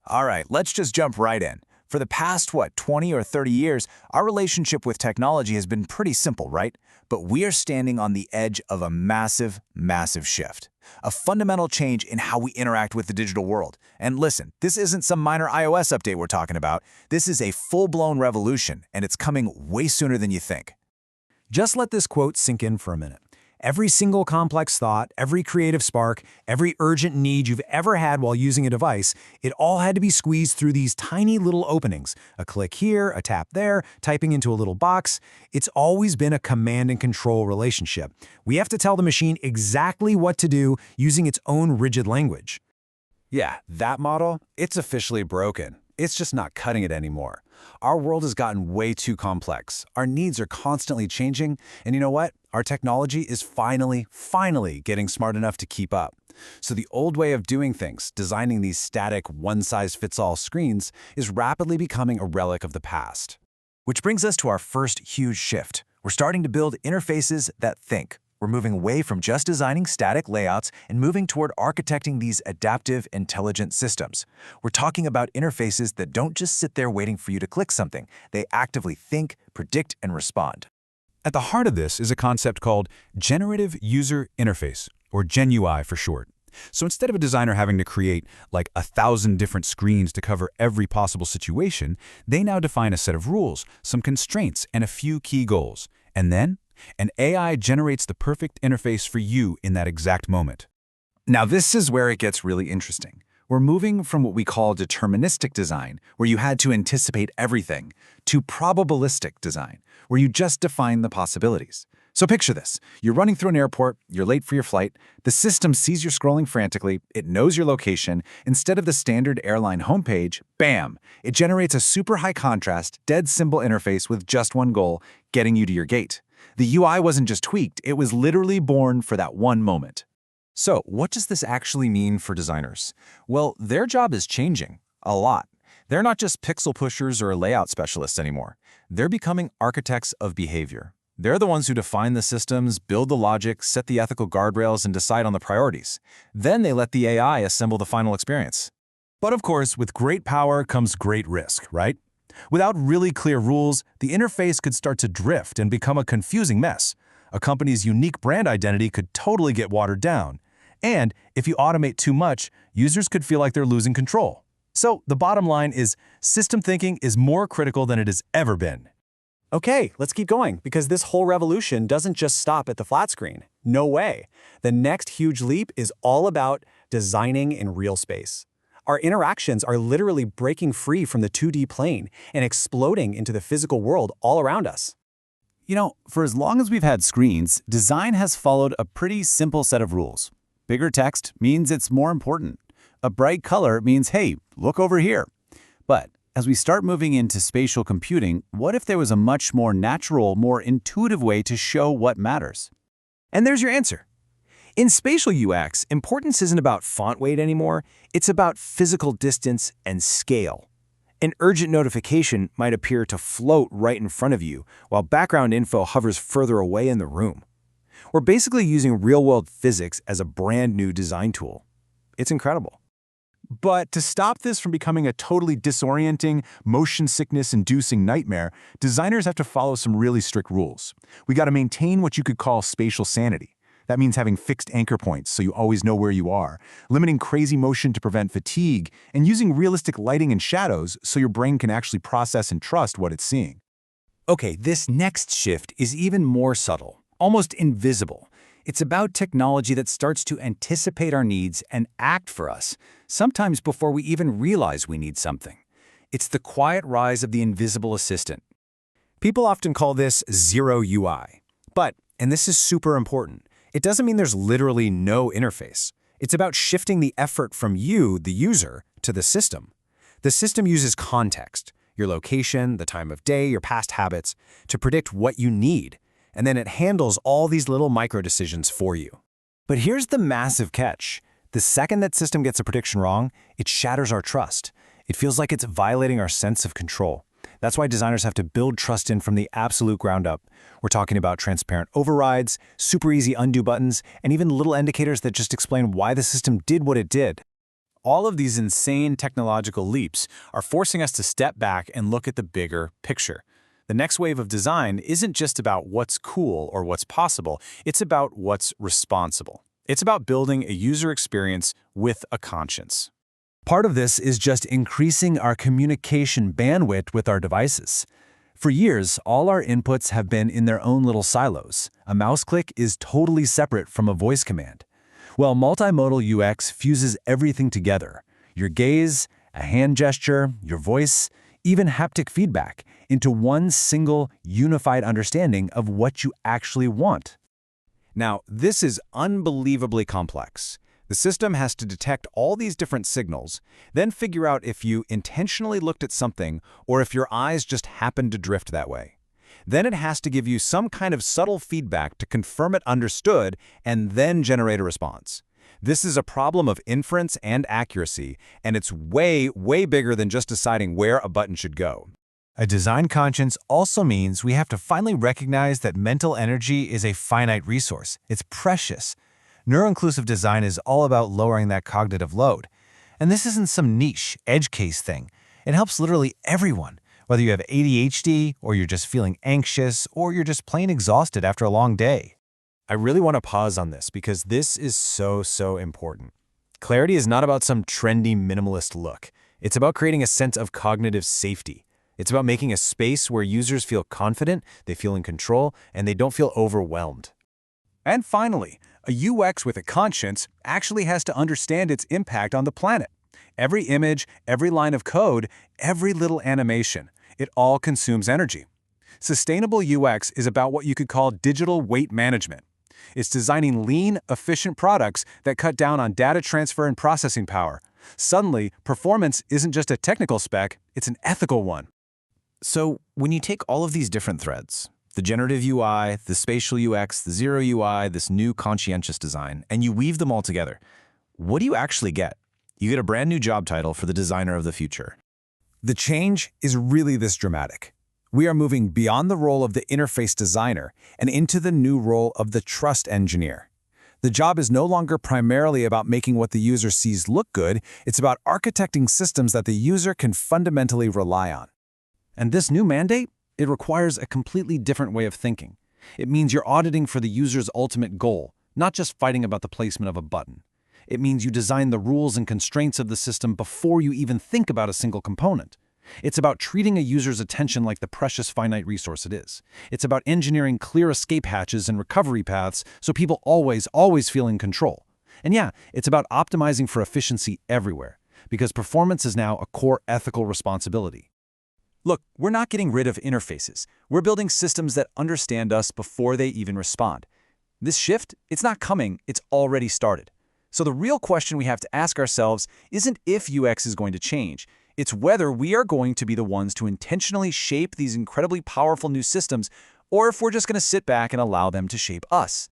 All right, let's just jump right in. For the past, 20 or 30 years, our relationship with technology has been pretty simple, right? But we are standing on the edge of a massive, massive shift. A fundamental change in how we interact with the digital world. And listen, this isn't some minor iOS update we're talking about. This is a full-blown revolution, and it's coming way sooner than you think. Just let this quote sink in for a minute. Every single complex thought, every creative spark, every urgent need you've ever had while using a device, it all had to be squeezed through these tiny little openings. A click here, a tap there, typing into a little box. It's always been a command and control relationship. We have to tell the machine exactly what to do using its own rigid language. Yeah, that model, it's officially broken. It's just not cutting it anymore. Our world has gotten way too complex. Our needs are constantly changing, and you know what? Our technology is finally getting smart enough to keep up. So the old way of doing things, designing these static, one-size-fits-all screens, is rapidly becoming a relic of the past. Which brings us to our first huge shift. We're starting to build interfaces that think. We're moving away from just designing static layouts and moving toward architecting these adaptive, intelligent systems. We're talking about interfaces that don't just sit there waiting for you to click something. They actively think, predict, and respond. At the heart of this is a concept called Generative User Interface, or GenUI for short. So instead of a designer having to create like 1,000 different screens to cover every possible situation, they now define a set of rules, some constraints, and a few key goals. And then, an AI generates the perfect interface for you in that exact moment. Now this is where it gets really interesting. We're moving from what we call deterministic design, where you had to anticipate everything, to probabilistic design, where you just define the possibilities. So picture this. You're running through an airport, you're late for your flight, the system sees you're scrolling frantically, it knows your location. Instead of the standard airline homepage, bam! It generates a super high contrast, dead simple interface with just one goal, getting you to your gate. The UI wasn't just tweaked, it was literally born for that one moment. So, what does this actually mean for designers? Well, their job is changing a lot. They're not just pixel pushers or layout specialists anymore. They're becoming architects of behavior. They're the ones who define the systems, build the logic, set the ethical guardrails, and decide on the priorities. Then they let the AI assemble the final experience. But of course, with great power comes great risk, right? Without really clear rules, the interface could start to drift and become a confusing mess. A company's unique brand identity could totally get watered down. And if you automate too much, users could feel like they're losing control. So the bottom line is, system thinking is more critical than it has ever been. Okay, let's keep going, because this whole revolution doesn't just stop at the flat screen. No way. The next huge leap is all about designing in real space. Our interactions are literally breaking free from the 2D plane and exploding into the physical world all around us. You know, for as long as we've had screens, design has followed a pretty simple set of rules. Bigger text means it's more important. A bright color means, hey, look over here. But as we start moving into spatial computing, what if there was a much more natural, more intuitive way to show what matters? And there's your answer. In spatial UX, importance isn't about font weight anymore, it's about physical distance and scale. An urgent notification might appear to float right in front of you, while background info hovers further away in the room. We're basically using real-world physics as a brand new design tool. It's incredible. But to stop this from becoming a totally disorienting, motion sickness-inducing nightmare, designers have to follow some really strict rules. We got to maintain what you could call spatial sanity. That means having fixed anchor points so you always know where you are, limiting crazy motion to prevent fatigue, and using realistic lighting and shadows so your brain can actually process and trust what it's seeing. Okay, this next shift is even more subtle, almost invisible. It's about technology that starts to anticipate our needs and act for us, sometimes before we even realize we need something. It's the quiet rise of the invisible assistant. People often call this zero UI. But, and this is super important, it doesn't mean there's literally no interface. It's about shifting the effort from you, the user, to the system. The system uses context, your location, the time of day, your past habits, to predict what you need. And then it handles all these little micro-decisions for you. But here's the massive catch. The second that system gets a prediction wrong, it shatters our trust. It feels like it's violating our sense of control. That's why designers have to build trust in from the absolute ground up. We're talking about transparent overrides, super easy undo buttons, and even little indicators that just explain why the system did what it did. All of these insane technological leaps are forcing us to step back and look at the bigger picture. The next wave of design isn't just about what's cool or what's possible, it's about what's responsible. It's about building a user experience with a conscience. Part of this is just increasing our communication bandwidth with our devices. For years, all our inputs have been in their own little silos. A mouse click is totally separate from a voice command. Well, multimodal UX fuses everything together. Your gaze, a hand gesture, your voice, even haptic feedback, into one single, unified understanding of what you actually want. Now, this is unbelievably complex. The system has to detect all these different signals, then figure out if you intentionally looked at something or if your eyes just happened to drift that way. Then it has to give you some kind of subtle feedback to confirm it understood and then generate a response. This is a problem of inference and accuracy, and it's way, way bigger than just deciding where a button should go. A design conscience also means we have to finally recognize that mental energy is a finite resource. It's precious. Neuro-inclusive design is all about lowering that cognitive load. And this isn't some niche, edge case thing. It helps literally everyone, whether you have ADHD, or you're just feeling anxious, or you're just plain exhausted after a long day. I really want to pause on this because this is so important. Clarity is not about some trendy minimalist look. It's about creating a sense of cognitive safety. It's about making a space where users feel confident, they feel in control, and they don't feel overwhelmed. And finally, a UX with a conscience actually has to understand its impact on the planet. Every image, every line of code, every little animation, it all consumes energy. Sustainable UX is about what you could call digital weight management. It's designing lean, efficient products that cut down on data transfer and processing power. Suddenly, performance isn't just a technical spec, it's an ethical one. So when you take all of these different threads, the generative UI, the spatial UX, the zero UI, this new conscientious design, and you weave them all together, what do you actually get? You get a brand new job title for the designer of the future. The change is really this dramatic. We are moving beyond the role of the interface designer and into the new role of the trust engineer. The job is no longer primarily about making what the user sees look good, it's about architecting systems that the user can fundamentally rely on. And this new mandate, it requires a completely different way of thinking. It means you're auditing for the user's ultimate goal, not just fighting about the placement of a button. It means you design the rules and constraints of the system before you even think about a single component. It's about treating a user's attention like the precious finite resource it is. It's about engineering clear escape hatches and recovery paths so people always feel in control. And yeah, it's about optimizing for efficiency everywhere, because performance is now a core ethical responsibility. Look, we're not getting rid of interfaces. We're building systems that understand us before they even respond. This shift, it's not coming, it's already started. So the real question we have to ask ourselves isn't if UX is going to change, it's whether we are going to be the ones to intentionally shape these incredibly powerful new systems, or if we're just going to sit back and allow them to shape us.